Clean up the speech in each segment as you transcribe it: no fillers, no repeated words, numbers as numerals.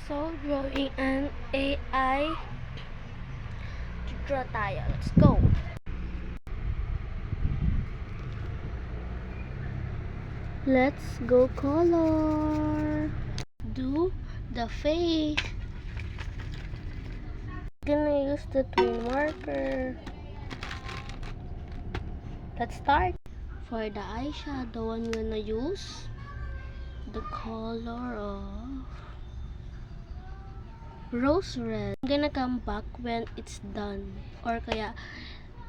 So, drawing an AI. Draw tayo. Let's go. Let's go color. Do the face. Gonna use the twin marker. Let's start. For the eyeshadow, I'm gonna use the color of rose red. I'm gonna come back when it's done. Or kaya,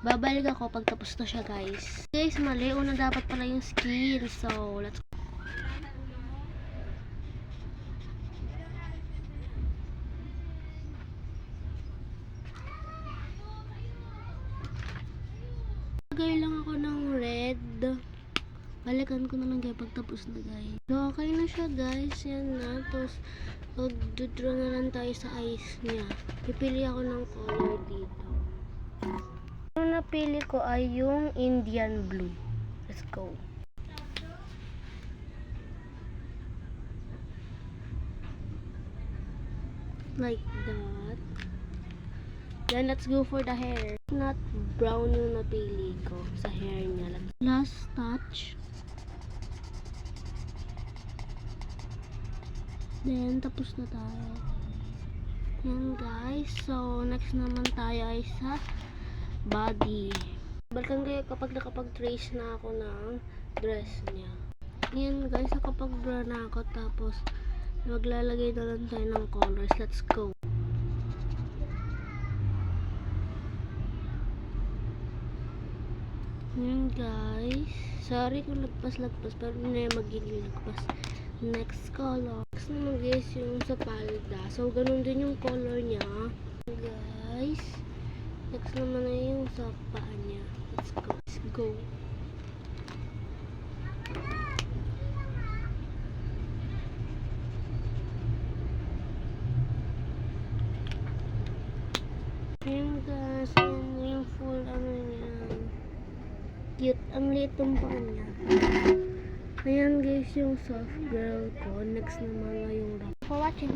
babalik ako pag tapos na siya, guys. Guys, mali. Una dapat pala yung skin. So, let's lagay lang ako ng red. Balikan ko na lang kayo pag tapos na, guys. So, okay na siya, guys. Yan na. Tapos, mag-draw na lang tayo sa eyes niya. Pipili ako ng color dito. Yung napili ko ay yung Indian blue. Let's go. Like that. Then, let's go for the hair. Not brown yung napili ko sa hair niya. Last touch. Then, tapos na tayo. Yan, guys. So, next naman tayo ay sa body. Balikan kayo kapag nakapag-trace na ako ng dress niya. Yan, guys. Nakapag-draw na ako. Tapos, maglalagay na lang tayo ng colors. Let's go. Yan, guys. Sorry kung lagpas-lagpas, pero hindi na magiging lagpas. Next color. Next naman, guys, yung sa palda. So, ganun din yung color niya. Guys. Next naman na yung sa paa niya. Let's go. Let's go. Yan, guys. Yan yung full ano niya. Cute. Ang liit ng paa niya. Ayan, guys, yung soft girl ko. Next naman na yung rock. For watching.